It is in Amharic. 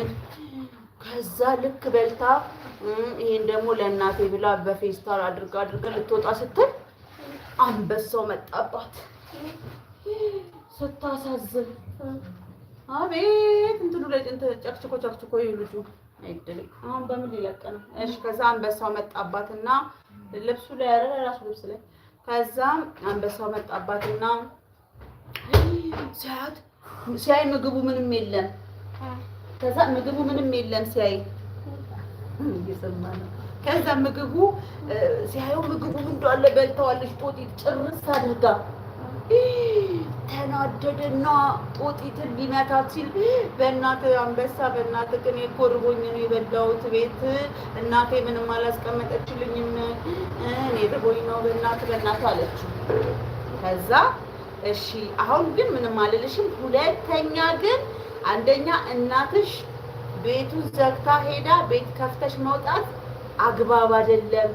ምናምን ከዛ ልክ በልታ ይሄን ደግሞ ለእናቴ ብላ በፌስታል አድርጋ ልትወጣ ስትል አንበሳው መጣባት። ስታሳዝን አቤት እንትኑ ጨቅጭቆ ልጁ አይደለም። አሁን በምን ሊለቅ ነው? እሺ ከዛ አንበሳው መጣባትና ልብሱ ላይ ራሱ ልብስ ላይ ከዛ አንበሳው መጣባትና ሲያይ ምግቡ ምንም የለም። ከዛ ምግቡ ምንም የለም ሲያይ እየሰማ ነው። ከዛ ምግቡ ሲያየው ምግቡ እንዳለ በልተዋለች ጦጢት ጭርስ አድርጋ ተናደደና ጦጢትን ሊመታት ሲል በእናትህ አንበሳ በእናትህ ግን እኮ እርቦኝ ነው የበላሁት ቤት እናቴ ምንም አላስቀመጠችልኝም እኔ እርቦኝ ነው በእናትህ አለችው። ከዛ እሺ አሁን ግን ምንም አልልሽም፣ ሁለተኛ ግን አንደኛ እናትሽ ቤቱን ዘግታ ሄዳ ቤት ከፍተሽ መውጣት አግባብ አይደለም።